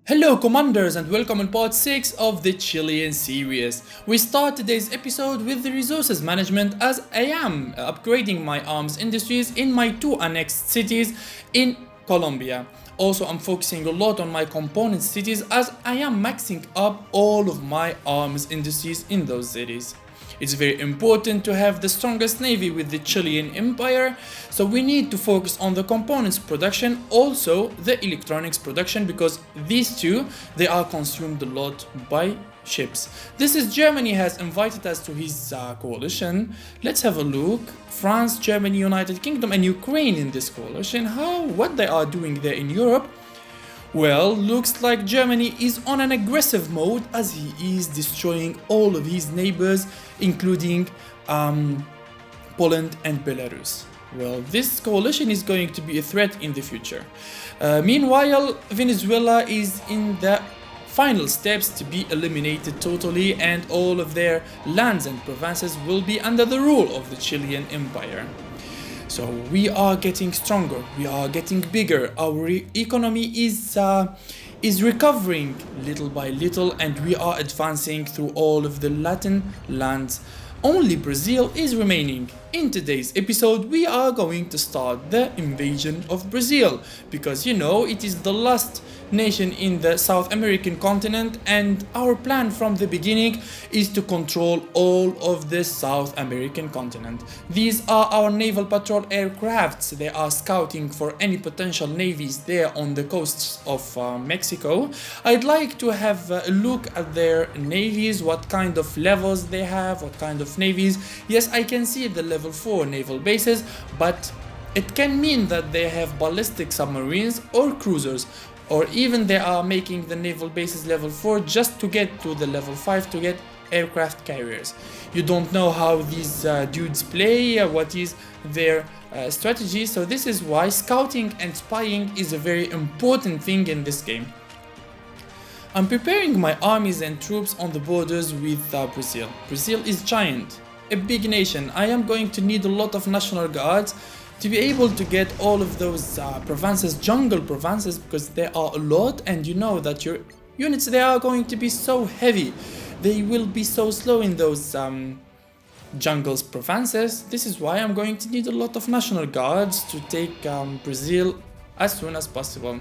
Hello commanders and welcome in part 6 of the Chilean series. We start today's episode with the resources management as I am upgrading my arms industries in my two annexed cities in Colombia. Also I'm focusing a lot on my component cities as I am maxing up all of my arms industries in those cities. It's very important to have the strongest navy with the Chilean empire, so we need to focus on the components production, also the electronics production, because these two, they are consumed a lot by ships. This is Germany has invited us to his coalition. Let's have a look. France, Germany, United Kingdom and Ukraine in this coalition. What they are doing there in Europe? Well, looks like Germany is on an aggressive mode as he is destroying all of his neighbors, including Poland and Belarus. Well, this coalition is going to be a threat in the future. Meanwhile, Venezuela is in the final steps to be eliminated totally, and all of their lands and provinces will be under the rule of the Chilean empire. So we are getting stronger, we are getting bigger, our economy is recovering little by little, and we are advancing through all of the Latin lands. Only Brazil is remaining. In today's episode we are going to start the invasion of Brazil, because it is the last nation in the South American continent, and our plan from the beginning is to control all of the South American continent. These are our naval patrol aircrafts. They are scouting for any potential navies there on the coasts of Mexico. I'd like to have a look at their navies, what kind of levels they have, what kind of navies. Yes, I can see the level 4 naval bases, but it can mean that they have ballistic submarines or cruisers, or even they are making the naval bases level 4 just to get to the level 5 to get aircraft carriers. You don't know how these dudes play, what is their strategy, so this is why scouting and spying is a very important thing in this game. I'm preparing my armies and troops on the borders with Brazil. Brazil is giant, a big nation. I am going to need a lot of national guards to be able to get all of those provinces, jungle provinces, because there are a lot, and you know that your units, they are going to be so heavy. They will be so slow in those jungles provinces. This is why I'm going to need a lot of national guards to take Brazil as soon as possible.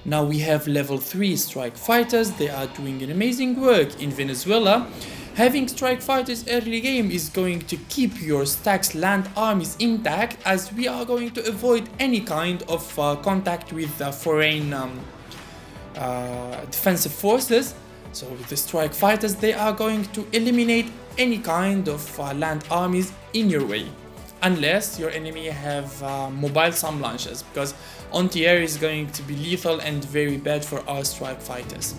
Now we have level 3 strike fighters. They are doing an amazing work in Venezuela. Having strike fighters early game is going to keep your stacks land armies intact, as we are going to avoid any kind of contact with foreign defensive forces. So with the strike fighters, they are going to eliminate any kind of land armies in your way, unless your enemy have mobile SAM launchers, because anti-air is going to be lethal and very bad for our strike fighters.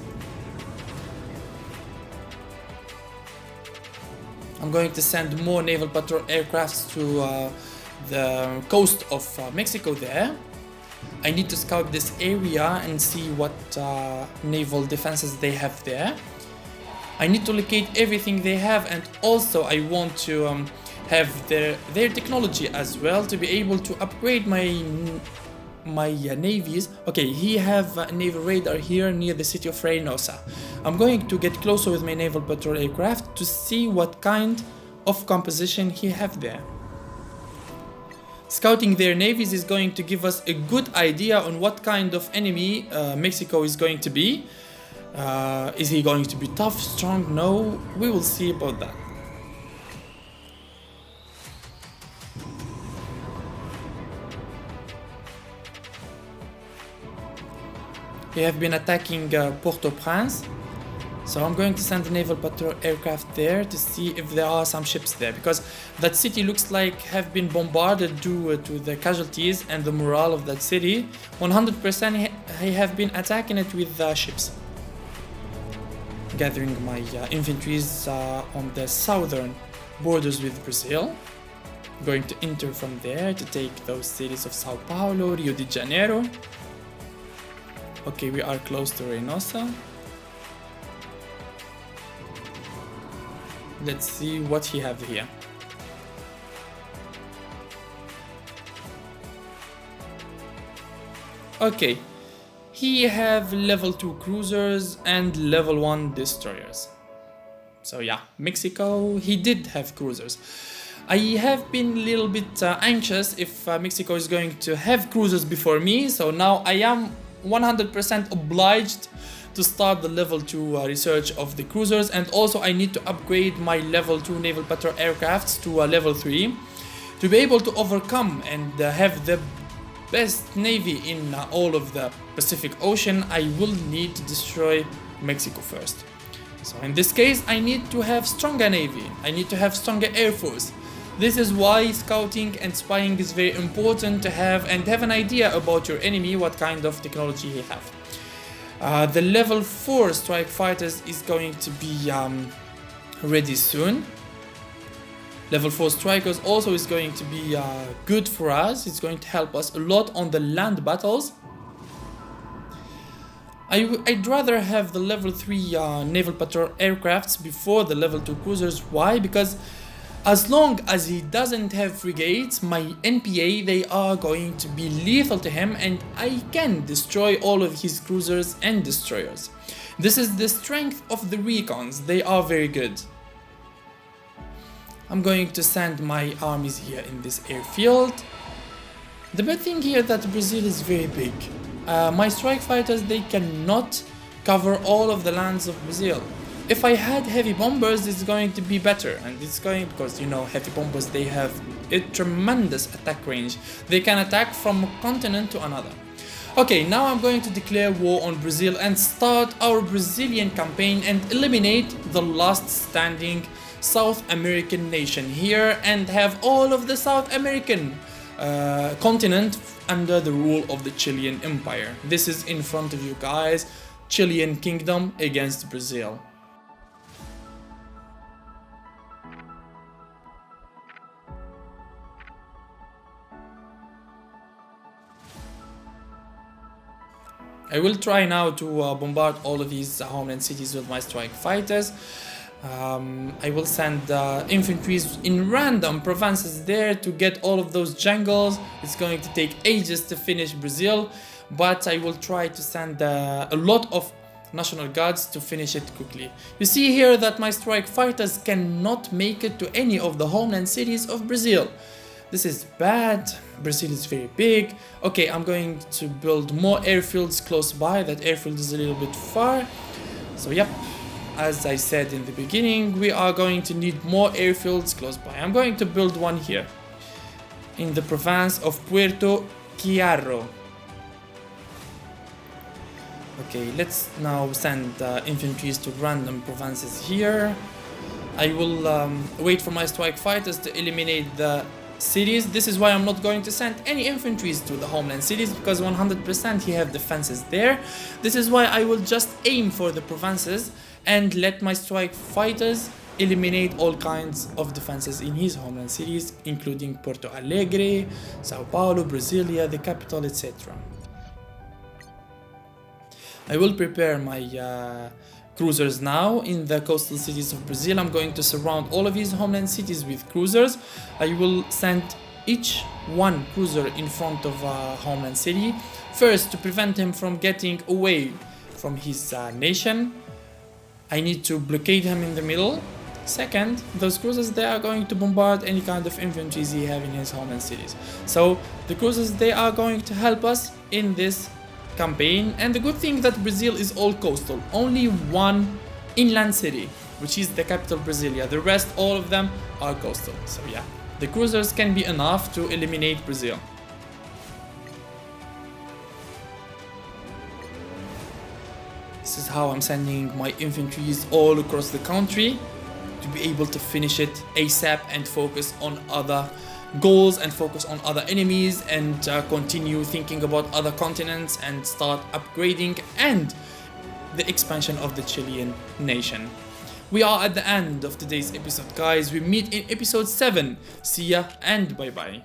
I'm going to send more naval patrol aircrafts to the coast of Mexico there. I need to scout this area and see what naval defenses they have there. I need to locate everything they have, and also I want to have their technology as well to be able to upgrade my navies. Okay, he have a naval radar here near the city of Reynosa. I'm going to get closer with my naval patrol aircraft to see what kind of composition he have there. Scouting their navies is going to give us a good idea on what kind of enemy Mexico is going to be. Is he going to be tough, strong? No, we will see about that. They have been attacking Port-au-Prince, so I'm going to send a naval patrol aircraft there to see if there are some ships there, because that city looks like have been bombarded due to the casualties and the morale of that city. 100% he have been attacking it with ships. Gathering my infantries on the southern borders with Brazil. Going to enter from there to take those cities of Sao Paulo, Rio de Janeiro. Okay, we are close to Reynosa. Let's see what he have here. Okay, he have level 2 cruisers and level 1 destroyers. So yeah, Mexico, he did have cruisers. I have been a little bit anxious if Mexico is going to have cruisers before me, so now I am 100% obliged to start the level 2 research of the cruisers, and also I need to upgrade my level 2 naval patrol aircrafts to level 3 to be able to overcome and have the best navy in all of the Pacific Ocean. I will need to destroy Mexico first. So in this case, I need to have stronger navy, I need to have stronger air force. This is why scouting and spying is very important to have, and have an idea about your enemy, what kind of technology he have. The level 4 strike fighters is going to be ready soon. Level 4 strikers also is going to be good for us. It's going to help us a lot on the land battles. I'd rather have the level 3 naval patrol aircrafts before the level 2 cruisers. Why? Because as long as he doesn't have frigates, my NPA, they are going to be lethal to him, and I can destroy all of his cruisers and destroyers. This is the strength of the recons, they are very good. I'm going to send my armies here in this airfield. The bad thing here that Brazil is very big. My strike fighters, they cannot cover all of the lands of Brazil. If I had heavy bombers, it's going to be better, and it's going because, you know, heavy bombers, they have a tremendous attack range. They can attack from a continent to another. Okay, now I'm going to declare war on Brazil and start our Brazilian campaign and eliminate the last standing South American nation here and have all of the South American continent under the rule of the Chilean Empire. This is in front of you guys, Chilean Kingdom against Brazil. I will try now to bombard all of these homeland cities with my strike fighters. I will send infantry in random provinces there to get all of those jungles. It's going to take ages to finish Brazil, but I will try to send a lot of National Guards to finish it quickly. You see here that my strike fighters cannot make it to any of the homeland cities of Brazil. This is bad. Brazil is very big. Okay, I'm going to build more airfields close by. That airfield is a little bit far. So yep, as I said in the beginning, we are going to need more airfields close by. I'm going to build one here in the province of Puerto Chiarro. Okay, let's now send infantry to random provinces here. I will wait for my strike fighters to eliminate the cities. This is why I'm not going to send any infantry to the homeland cities, because 100% he have defenses there. This is why I will just aim for the provinces and let my strike fighters eliminate all kinds of defenses in his homeland cities, including Porto Alegre, Sao Paulo, Brasilia, the capital, etc. I will prepare my cruisers now in the coastal cities of Brazil. I'm going to surround all of his homeland cities with cruisers. I will send each one cruiser in front of a homeland city. First, to prevent him from getting away from his nation, I need to blockade him in the middle. Second, those cruisers, they are going to bombard any kind of infantry he have in his homeland cities. So the cruisers, they are going to help us in this campaign. And the good thing that Brazil is all coastal, only one inland city, which is the capital Brasilia. The rest, all of them are coastal. So yeah, the cruisers can be enough to eliminate Brazil. This is how I'm sending my infantry all across the country to be able to finish it ASAP and focus on other goals and focus on other enemies and continue thinking about other continents and start upgrading and the expansion of the Chilean nation. We are at the end of today's episode, guys. We meet in episode 7. See ya and bye bye.